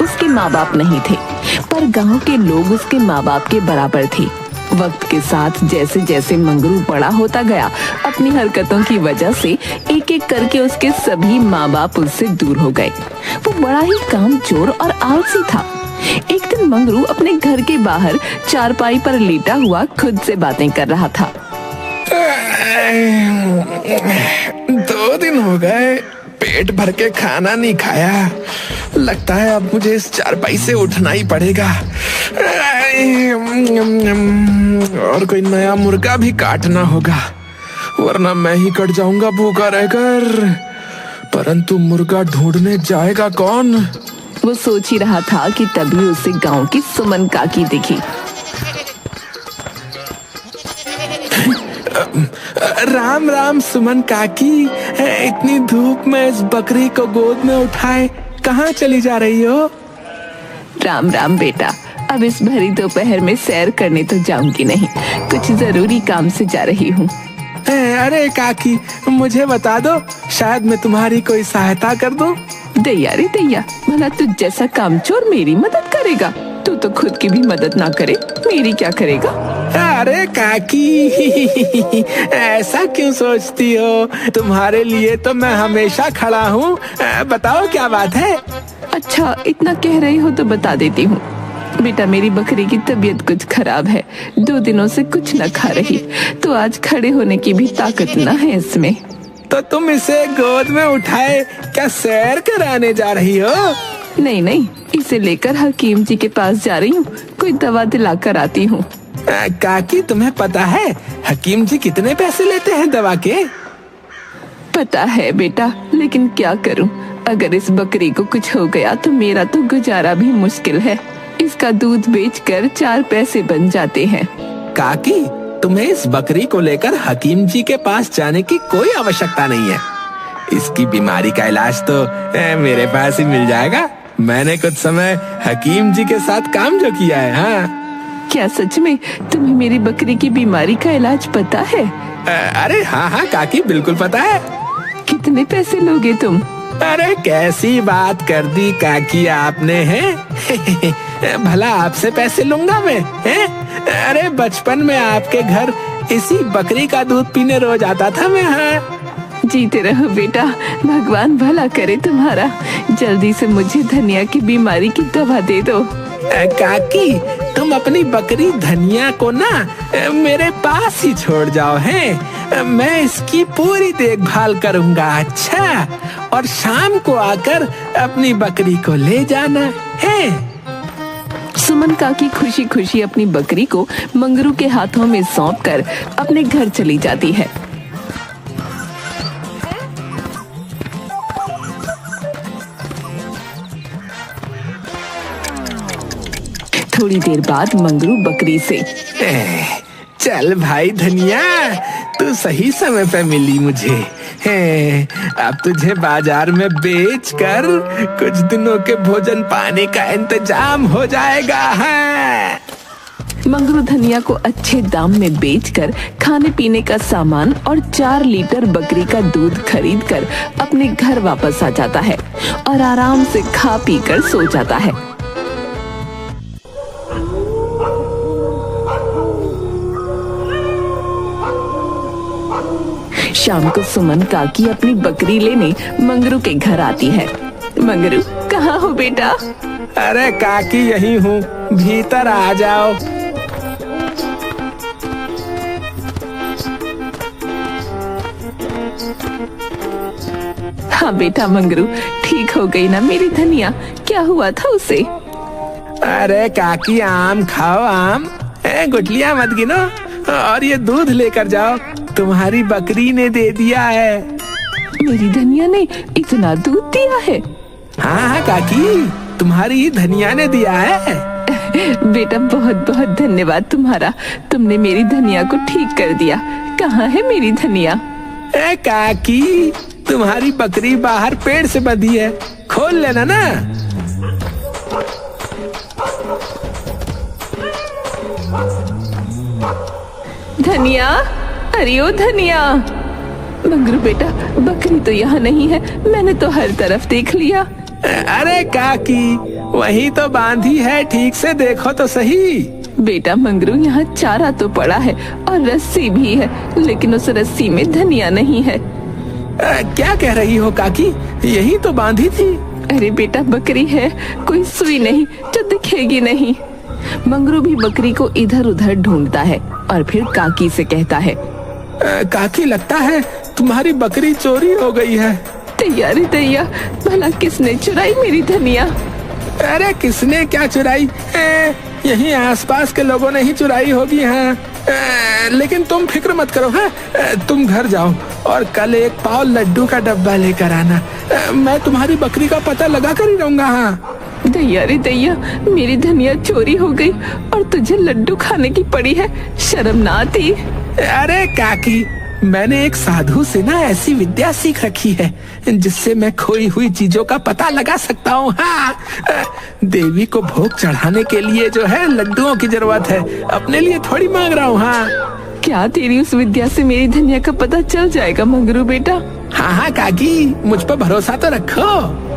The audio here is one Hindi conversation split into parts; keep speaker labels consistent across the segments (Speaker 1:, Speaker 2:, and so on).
Speaker 1: उसके माँ बाप नहीं थे, पर गांव के लोग उसके माँ बाप के बराबर थे। वक्त के साथ जैसे जैसे मंगरू बड़ा होता गया, अपनी हरकतों की वजह से एक एक करके उसके सभी माँ बाप उससे दूर हो गए। वो बड़ा ही कामचोर और आलसी था। एक दिन मंगरू अपने घर के बाहर चारपाई पर लेटा हुआ खुद से बातें कर रहा था।
Speaker 2: 2 दिन हो गए, पेट भर के खाना नहीं खाया। लगता है अब मुझे इस चारपाई से उठना ही पड़ेगा और कोई नया मुर्गा भी काटना होगा, वरना मैं ही कट जाऊंगा भूखा रहकर। परंतु मुर्गा ढूंढने जाएगा कौन?
Speaker 1: वो सोच ही रहा था कि तभी उसे गांव की सुमन काकी दिखी।
Speaker 2: राम राम सुमन काकी, इतनी धूप में इस बकरी को गोद में उठाए कहाँ चली जा रही हो?
Speaker 1: राम राम बेटा, अब इस भरी दोपहर में सैर करने तो जाऊंगी नहीं, कुछ जरूरी काम से जा रही हूँ।
Speaker 2: अरे काकी, मुझे बता दो, शायद मैं तुम्हारी कोई सहायता कर दूं।
Speaker 1: दैया रे दैया, भला तुझ जैसा कामचोर मेरी मदद करेगा? तू तो खुद की भी मदद ना करे, मेरी क्या करेगा?
Speaker 2: अरे काकी, ऐसा क्यों सोचती हो? तुम्हारे लिए तो मैं हमेशा खड़ा हूँ। बताओ क्या बात है?
Speaker 1: अच्छा, इतना कह रही हो तो बता देती हूँ। बेटा, मेरी बकरी की तबीयत कुछ खराब है, 2 दिनों से कुछ न खा रही, तो आज खड़े होने की भी ताकत न है इसमें।
Speaker 2: तो तुम इसे गोद में उठाए क्या सैर कराने जा रही हो?
Speaker 1: नहीं नहीं, इसे लेकर हकीम जी के पास जा रही हूँ, कोई दवा दिला कर आती हूँ।
Speaker 2: काकी, तुम्हें पता है हकीम जी कितने पैसे लेते हैं दवा के?
Speaker 1: पता है बेटा, लेकिन क्या करूँ, अगर इस बकरी को कुछ हो गया तो मेरा तो गुजारा भी मुश्किल है। इसका दूध बेचकर 4 पैसे बन जाते हैं।
Speaker 2: काकी, तुम्हें इस बकरी को लेकर हकीम जी के पास जाने की कोई आवश्यकता नहीं है। इसकी बीमारी का इलाज तो मेरे पास ही मिल जाएगा। मैंने कुछ समय हकीम जी के साथ काम जो किया है। हाँ,
Speaker 1: क्या सच में तुम्हें मेरी बकरी की बीमारी का इलाज पता है?
Speaker 2: अरे हाँ हाँ काकी, बिल्कुल पता है।
Speaker 1: कितने पैसे लोगे तुम?
Speaker 2: अरे कैसी बात कर दी काकी आपने, हैं? भला आपसे पैसे लूंगा मैं, हैं? अरे बचपन में आपके घर इसी बकरी का दूध पीने रोज आता था मैं। हाँ,
Speaker 1: जीते रहो बेटा, भगवान भला करे तुम्हारा। जल्दी से मुझे धनिया की बीमारी की दवा दे दो।
Speaker 2: काकी, तुम अपनी बकरी धनिया को ना मेरे पास ही छोड़ जाओ, हैं? मैं इसकी पूरी देखभाल करूंगा, अच्छा? और शाम को आकर अपनी बकरी को ले जाना है।
Speaker 1: सुमन काकी खुशी खुशी अपनी बकरी को मंगरू के हाथों में सौंपकर अपने घर चली जाती है। थोड़ी देर बाद मंगरू बकरी से,
Speaker 2: चल भाई धनिया, तू सही समय पे मिली मुझे। अब तुझे बाजार में बेचकर कुछ दिनों के भोजन पानी का इंतजाम हो जाएगा। है
Speaker 1: मंगरू धनिया को अच्छे दाम में बेचकर खाने पीने का सामान और 4 लीटर बकरी का दूध खरीदकर अपने घर वापस आ जाता है और आराम से खा पी कर सो जाता है। शाम को सुमन काकी अपनी बकरी लेने मंगरू के घर आती है। मंगरू, कहाँ हो बेटा?
Speaker 2: अरे काकी, यही हूँ, भीतर आ जाओ।
Speaker 1: हाँ बेटा मंगरू, ठीक हो गई ना मेरी धनिया? क्या हुआ था उसे?
Speaker 2: अरे काकी, आम खाओ, आम। गुठलियाँ मत गिनो और ये दूध लेकर जाओ, तुम्हारी बकरी ने दे दिया है।
Speaker 1: मेरी धनिया ने इतना दूध दिया है?
Speaker 2: हाँ हाँ काकी, तुम्हारी धनिया ने दिया है।
Speaker 1: बेटा, बहुत बहुत धन्यवाद तुम्हारा, तुमने मेरी धनिया को ठीक कर दिया। कहाँ है मेरी धनिया?
Speaker 2: काकी, तुम्हारी बकरी बाहर पेड़ से बंधी है, खोल लेना ना।
Speaker 1: धनिया, अरे ओ धनिया। मंगरू बेटा, बकरी तो यहाँ नहीं है, मैंने तो हर तरफ देख लिया।
Speaker 2: अरे काकी, वही तो बांधी है, ठीक से देखो तो सही।
Speaker 1: बेटा मंगरू, यहाँ चारा तो पड़ा है और रस्सी भी है, लेकिन उस रस्सी में धनिया नहीं है।
Speaker 2: क्या कह रही हो काकी, यही तो बांधी थी।
Speaker 1: अरे बेटा, बकरी है, कोई सुई नहीं तो दिखेगी नहीं। मंगरू भी बकरी को इधर उधर ढूंढता है और फिर काकी से कहता है,
Speaker 2: काकी लगता है तुम्हारी बकरी चोरी हो गई है।
Speaker 1: तैयारी तैया, भला किसने चुराई मेरी धनिया?
Speaker 2: अरे किसने क्या चुराई, यहीं आसपास के लोगों ने ही चुराई होगी। हाँ, लेकिन तुम फिक्र मत करो। हाँ, तुम घर जाओ और कल एक पाव लड्डू का डब्बा लेकर आना। मैं तुम्हारी बकरी का पता लगा कर ही रहूंगा। हाँ
Speaker 1: दैया रे दैया, मेरी धनिया चोरी हो गई और तुझे लड्डू खाने की पड़ी है, शर्म ना आती?
Speaker 2: अरे काकी, मैंने एक साधु से ना ऐसी विद्या सीख रखी है जिससे मैं खोई हुई चीजों का पता लगा सकता हूँ। हाँ, देवी को भोग चढ़ाने के लिए जो है लड्डुओं की जरूरत है, अपने लिए थोड़ी मांग रहा हूँ। हाँ,
Speaker 1: क्या तेरी उस विद्या से मेरी धनिया का पता चल जाएगा मंगरू बेटा?
Speaker 2: हाँ हाँ काकी, मुझ पर भरोसा तो रखो।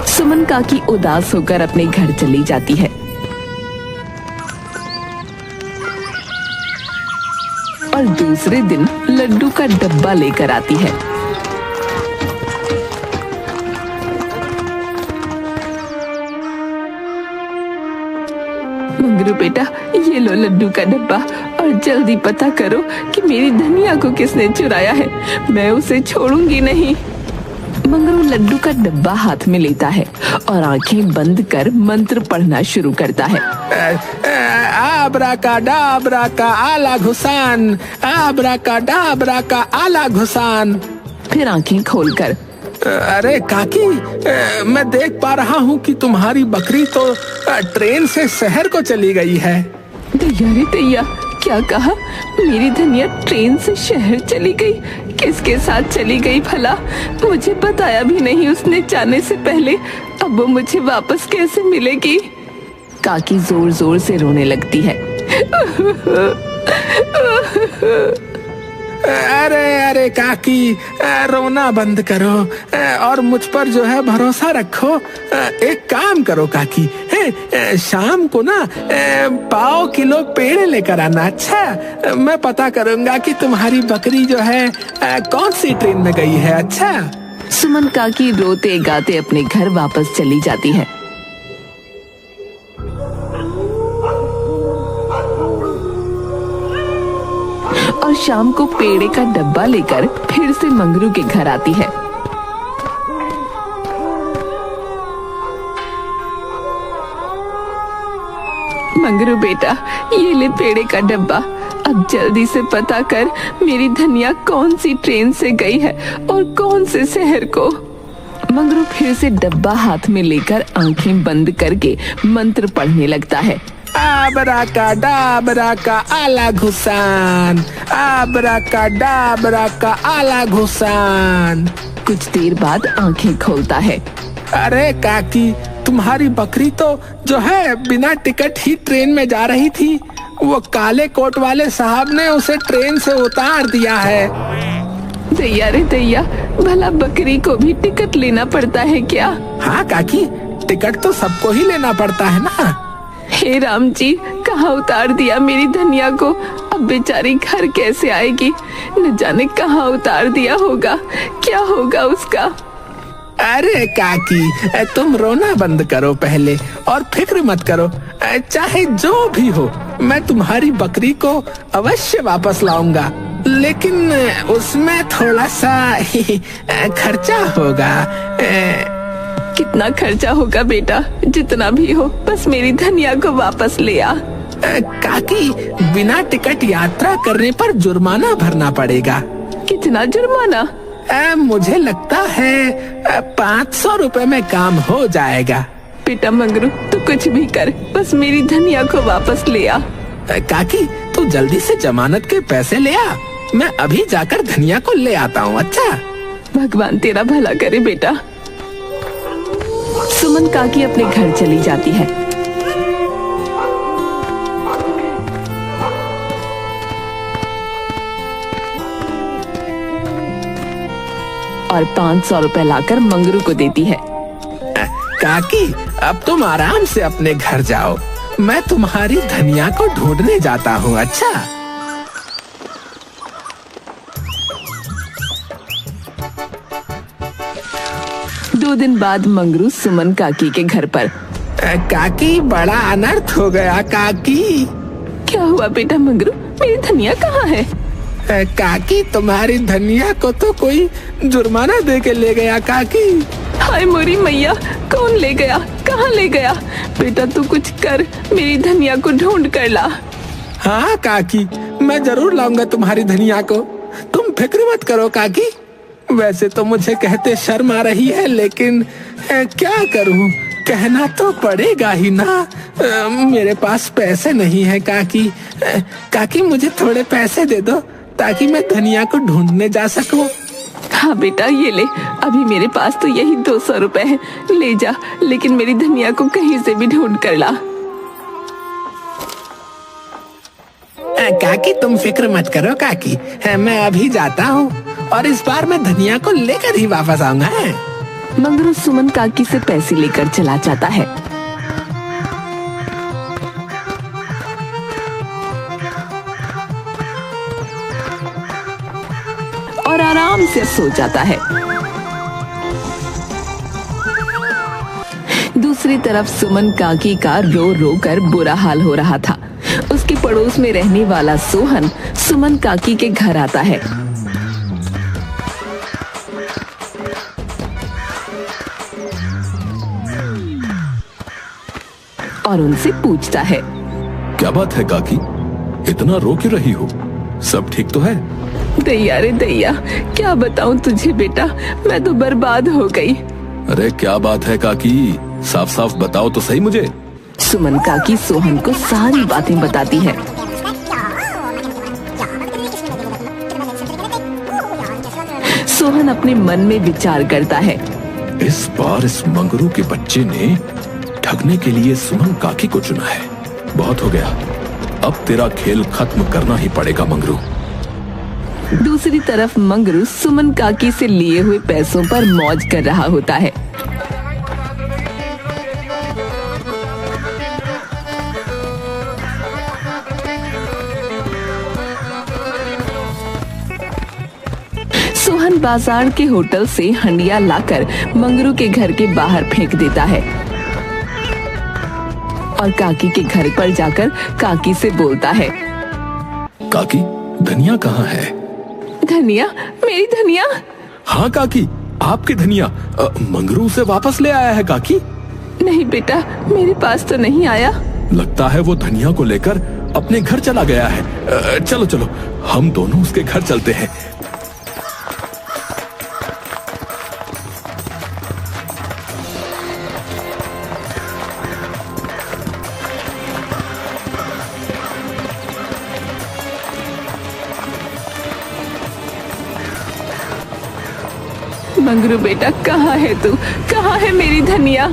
Speaker 1: सुमन काकी उदास होकर अपने घर चली जाती है और दूसरे दिन लड्डू का डब्बा लेकर आती है। मंगरू बेटा, ये लो लड्डू का डब्बा और जल्दी पता करो कि मेरी धनिया को किसने चुराया है, मैं उसे छोड़ूंगी नहीं। मंगरू लड्डू का डब्बा हाथ में लेता है और आंखें बंद कर मंत्र पढ़ना शुरू करता है।
Speaker 2: आबरा का डाबरा का आला घुसान, आबरा का डाबरा का आला घुसान।
Speaker 1: फिर आंखें खोलकर,
Speaker 2: अरे काकी, मैं देख पा रहा हूँ कि तुम्हारी बकरी तो ट्रेन से शहर को चली गई है।
Speaker 1: दैया रे दैया, क्या कहा? मेरी धनिया ट्रेन से शहर चली गई? किसके साथ चली गई भला? मुझे बताया भी नहीं उसने जाने से पहले। अब वो मुझे वापस कैसे मिलेगी? काकी जोर जोर से रोने लगती है।
Speaker 2: अरे अरे काकी, रोना बंद करो और मुझ पर जो है भरोसा रखो। एक काम करो काकी, शाम को ना पाव किलो पेड़ लेकर आना। अच्छा, मैं पता करूंगा कि तुम्हारी बकरी जो है कौन सी ट्रेन में गई है। अच्छा।
Speaker 1: सुमन काकी रोते गाते अपने घर वापस चली जाती है। और शाम को पेड़े का डब्बा लेकर फिर से मंगरू के घर आती है। मंगरू बेटा, ये ले पेड़े का डब्बा, अब जल्दी से पता कर मेरी धनिया कौन सी ट्रेन से गई है और कौन से शहर को। मंगरू फिर से डब्बा हाथ में लेकर आंखें बंद करके मंत्र पढ़ने लगता है।
Speaker 2: आबरा का डाबरा का आला घुसान, आबरा का डाबरा का आला घुसान।
Speaker 1: कुछ देर बाद आंखें खोलता है।
Speaker 2: अरे काकी, तुम्हारी बकरी तो जो है बिना टिकट ही ट्रेन में जा रही थी। वो काले कोट वाले साहब ने उसे ट्रेन से उतार दिया है।
Speaker 1: दैया रे दैया, भला बकरी को भी टिकट लेना पड़ता है क्या?
Speaker 2: हाँ काकी, टिकट तो सबको ही लेना पड़ता है ना।
Speaker 1: हे राम जी, कहाँ उतार दिया मेरी धनिया को? अब बेचारी घर कैसे आएगी? न जाने कहाँ उतार दिया होगा, क्या होगा उसका?
Speaker 2: अरे काकी, तुम रोना बंद करो पहले और फिक्र मत करो। चाहे जो भी हो, मैं तुम्हारी बकरी को अवश्य वापस लाऊंगा, लेकिन उसमें थोड़ा सा खर्चा होगा।
Speaker 1: कितना खर्चा होगा बेटा? जितना भी हो, बस मेरी धनिया को वापस ले आ।
Speaker 2: काकी, बिना टिकट यात्रा करने पर जुर्माना भरना पड़ेगा।
Speaker 1: कितना जुर्माना?
Speaker 2: मुझे लगता है 500 रुपए में काम हो जाएगा।
Speaker 1: बेटा मंगरू, तू कुछ भी कर, बस मेरी धनिया को वापस ले आ।
Speaker 2: काकी, तू जल्दी से जमानत के पैसे ले आ, मैं अभी जाकर धनिया को ले आता हूँ। अच्छा।
Speaker 1: भगवान तेरा भला करे बेटा। सुमन काकी अपने घर चली जाती है। और 500 रुपए लाकर मंगरू को देती है।
Speaker 2: काकी, अब तुम आराम से अपने घर जाओ, मैं तुम्हारी धनिया को ढूंढने जाता हूँ। अच्छा।
Speaker 1: 2 दिन बाद मंगरू सुमन काकी के घर पर।
Speaker 2: काकी, बड़ा अनर्थ हो गया काकी।
Speaker 1: क्या हुआ बेटा मंगरू, मेरी धनिया कहाँ है?
Speaker 2: काकी, तुम्हारी धनिया को तो कोई जुर्माना दे के ले गया काकी।
Speaker 1: हाय मोरी मैया, कौन ले गया, कहाँ ले गया? बेटा तू कुछ कर, मेरी धनिया को ढूंढ कर ला।
Speaker 2: हाँ काकी, मैं जरूर लाऊंगा तुम्हारी धनिया को, तुम फिक्र मत करो काकी। वैसे तो मुझे कहते शर्म आ रही है, लेकिन क्या करूं, कहना तो पड़ेगा ही ना। मेरे पास पैसे नहीं है काकी। काकी, मुझे थोड़े पैसे दे दो ताकि मैं धनिया को ढूंढने जा सकूं।
Speaker 1: हाँ बेटा, ये ले, अभी मेरे पास तो यही 200 रुपए है, ले जा, लेकिन मेरी धनिया को कहीं से भी ढूंढ कर ला।
Speaker 2: काकी, तुम फिक्र मत करो काकी, मैं अभी जाता हूँ और इस बार मैं धनिया को लेकर ही वापस आऊंगा।
Speaker 1: मंगरू सुमन काकी से पैसे लेकर चला जाता है। और आराम से सो जाता है। दूसरी तरफ सुमन काकी का रो रो कर बुरा हाल हो रहा था। उसके पड़ोस में रहने वाला सोहन सुमन काकी के घर आता है और उनसे पूछता है,
Speaker 3: क्या बात है काकी, इतना रो क्यों रही हो? सब ठीक तो है?
Speaker 1: दैया रे दैया, क्या बताऊं तुझे बेटा, मैं तो बर्बाद हो गई।
Speaker 3: अरे क्या बात है काकी, साफ साफ बताओ तो सही मुझे।
Speaker 1: सुमन काकी सोहन को सारी बातें बताती है। सोहन अपने मन में विचार करता है,
Speaker 3: इस बार इस मंगरू के बच्चे ने ठगने के लिए सुमन काकी को चुना है। बहुत हो गया, अब तेरा खेल खत्म करना ही पड़ेगा मंगरू।
Speaker 1: दूसरी तरफ मंगरू सुमन काकी से लिए हुए पैसों पर मौज कर रहा होता है। सोहन बाजार के होटल से हंडिया लाकर मंगरू के घर के बाहर फेंक देता है और काकी के घर पर जाकर काकी से बोलता है,
Speaker 3: काकी, धनिया कहाँ है?
Speaker 1: धनिया? मेरी धनिया?
Speaker 3: हाँ काकी, आपकी धनिया मंगरू से वापस ले आया है काकी।
Speaker 1: नहीं बेटा, मेरे पास तो नहीं आया।
Speaker 3: लगता है वो धनिया को लेकर अपने घर चला गया है। चलो चलो, हम दोनों उसके घर चलते हैं।
Speaker 1: मंगरू बेटा, कहाँ है तू? कहाँ है मेरी धनिया?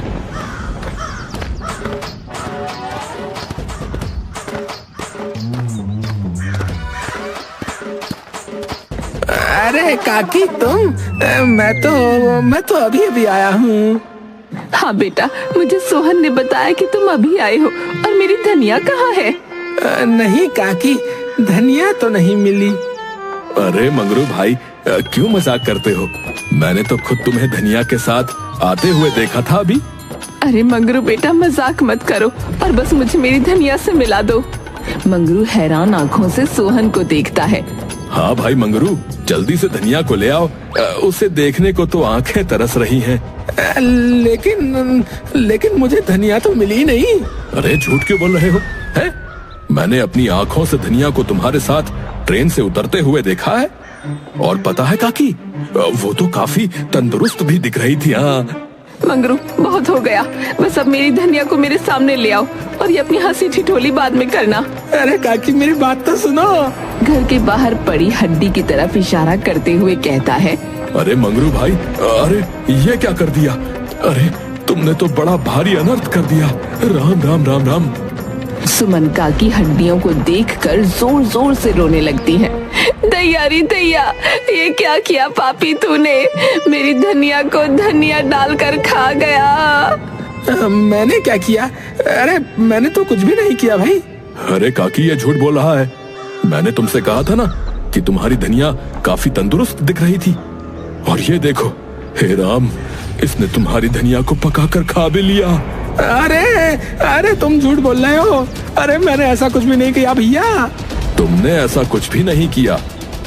Speaker 2: अरे काकी, तुम? मैं तो अभी अभी आया हूँ।
Speaker 1: हाँ बेटा, मुझे सोहन ने बताया कि तुम अभी आए हो, और मेरी धनिया कहाँ है?
Speaker 2: नहीं काकी, धनिया तो नहीं मिली।
Speaker 3: अरे मंगरू भाई, क्यों मजाक करते हो? मैंने तो खुद तुम्हें धनिया के साथ आते हुए देखा था अभी।
Speaker 1: अरे मंगरू बेटा, मजाक मत करो और बस मुझे मेरी धनिया से मिला दो। मंगरू हैरान आंखों से सोहन को देखता है।
Speaker 3: हाँ भाई मंगरू, जल्दी से धनिया को ले आओ, उसे देखने को तो आंखें तरस रही हैं।
Speaker 2: लेकिन मुझे धनिया तो मिली नहीं।
Speaker 3: अरे झूठ क्यों बोल रहे हो? हैं? मैंने अपनी आंखों से धनिया को तुम्हारे साथ ट्रेन से उतरते हुए देखा है, और पता है काकी, वो तो काफी तंदुरुस्त भी दिख रही थी। हाँ
Speaker 1: मंगरू, बहुत हो गया, बस अब मेरी धनिया को मेरे सामने ले आओ और ये अपनी हंसी ठिठोली बाद में करना।
Speaker 2: अरे काकी, मेरी बात तो सुनो।
Speaker 1: घर के बाहर पड़ी हड्डी की तरफ इशारा करते हुए कहता है,
Speaker 3: अरे मंगरू भाई, अरे ये क्या कर दिया? अरे तुमने तो बड़ा भारी अनर्थ कर दिया। राम राम राम राम।
Speaker 1: सुमन काकी हड्डियों को देखकर जोर जोर से रोने लगती है। दैया रे दैया, ये क्या किया पापी तूने? मेरी धनिया को धनिया डालकर खा गया।
Speaker 2: मैंने क्या किया? अरे मैंने तो कुछ भी नहीं किया भाई।
Speaker 3: अरे काकी, ये झूठ बोल रहा है। मैंने तुमसे कहा था ना कि तुम्हारी धनिया काफी तंदुरुस्त दिख रही थी, और ये देखो, हे राम, इसने तुम्हारी धनिया को पकाकर खा भी लिया।
Speaker 2: अरे अरे तुम झूठ बोल रहे हो। अरे मैंने ऐसा कुछ भी नहीं किया भैया।
Speaker 3: तुमने ऐसा कुछ भी नहीं किया।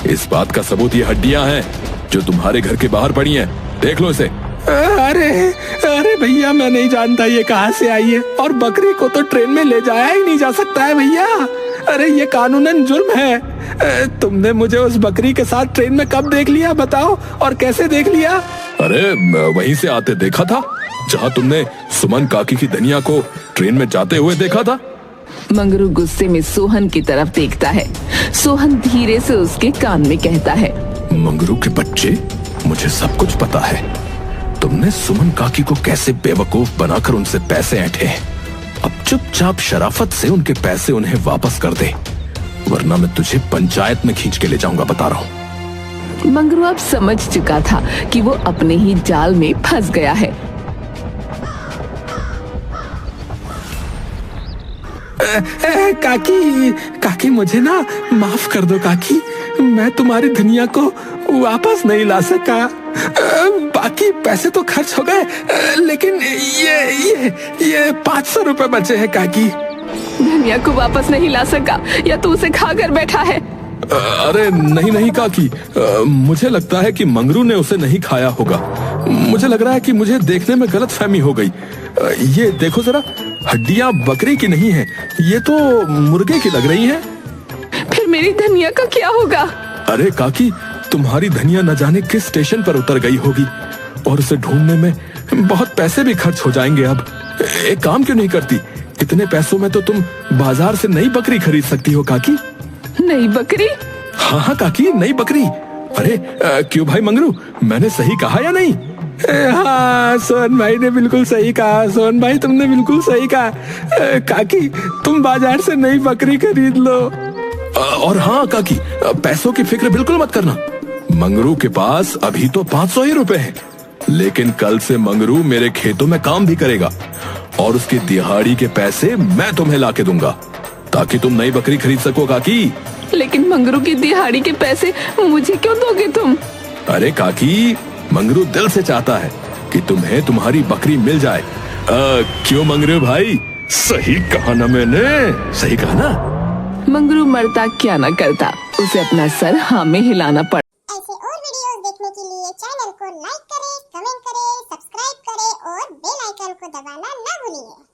Speaker 3: इस बात का सबूत ये हड्डियां हैं जो तुम्हारे घर के बाहर पड़ी हैं। देख लो इसे।
Speaker 2: अरे अरे भैया, मैं नहीं जानता ये कहाँ से आई है, और बकरी को तो ट्रेन में ले जाया ही नहीं जा सकता है भैया। अरे ये कानूनन जुर्म है। तुमने मुझे उस बकरी के साथ ट्रेन में कब देख लिया बताओ, और कैसे देख लिया?
Speaker 3: अरे वहीं से आते देखा था जहाँ तुमने सुमन काकी की धनिया को ट्रेन में जाते हुए देखा था।
Speaker 1: मंगरू गुस्से में सोहन की तरफ देखता है। सोहन धीरे से उसके कान में कहता है,
Speaker 3: मंगरू के बच्चे, मुझे सब कुछ पता है। तुमने सुमन काकी को कैसे बेवकूफ बनाकर उनसे पैसे ऐंठे। अब चुपचाप शराफत से उनके पैसे उन्हें वापस कर दे, वरना मैं तुझे पंचायत में खींच के ले जाऊंगा, बता रहा हूँ।
Speaker 1: मंगरू अब समझ चुका था कि वो अपने ही जाल में फंस गया है।
Speaker 2: काकी काकी, मुझे ना माफ कर दो काकी। मैं तुम्हारी धनिया को वापस नहीं ला सका। बाकी पैसे तो खर्च हो गए, लेकिन ये 500 रुपए बचे हैं काकी।
Speaker 1: धनिया को वापस नहीं ला सका, या तू उसे खा कर बैठा है?
Speaker 3: अरे नहीं नहीं काकी, मुझे लगता है कि मंगरू ने उसे नहीं खाया होगा। मुझे लग रहा है कि मुझे देखने में गलतफहमी हो गई। ये देखो जरा, हड्डियां बकरी की नहीं है, ये तो मुर्गे की लग रही हैं।
Speaker 1: फिर मेरी धनिया का क्या होगा?
Speaker 3: अरे काकी, तुम्हारी धनिया न जाने किस स्टेशन पर उतर गई होगी, और उसे ढूंढने में बहुत पैसे भी खर्च हो जाएंगे। अब एक काम क्यों नहीं करती? इतने पैसों में तो तुम बाजार से नई बकरी खरीद सकती हो काकी।
Speaker 1: नई बकरी?
Speaker 3: हाँ हाँ काकी, नई बकरी। अरे क्यों भाई मंगरू, मैंने सही कहा या नहीं?
Speaker 2: हाँ, सोहन भाई ने बिल्कुल सही कहा। सोहन भाई, तुमने बिल्कुल सही कहा। काकी, तुम बाजार से नई बकरी खरीद लो।
Speaker 3: और हाँ काकी, पैसों की फिक्र बिल्कुल मत करना। मंगरू के पास अभी तो 500 ही रुपए हैं, लेकिन कल से मंगरू मेरे खेतों में काम भी करेगा, और उसकी दिहाड़ी के पैसे मैं तुम्हें लाके दूंगा, ताकि तुम नई बकरी खरीद सको काकी।
Speaker 1: लेकिन मंगरू की दिहाड़ी के पैसे मुझे क्यों दोगे तुम?
Speaker 3: अरे काकी, मंगरू दिल से चाहता है कि तुम्हें तुम्हारी बकरी मिल जाए। क्यों मंगरू भाई, सही कहा ना मैंने? सही कहा ना?
Speaker 1: मंगरू मरता क्या न करता, उसे अपना सर हाँ में हिलाना पड़ा।
Speaker 4: ऐसे और वीडियोस देखने के लिए चैनल को लाइक करें, कमेंट करें, सब्सक्राइब करें और बेल आइकन को दबाना ना भूलिए।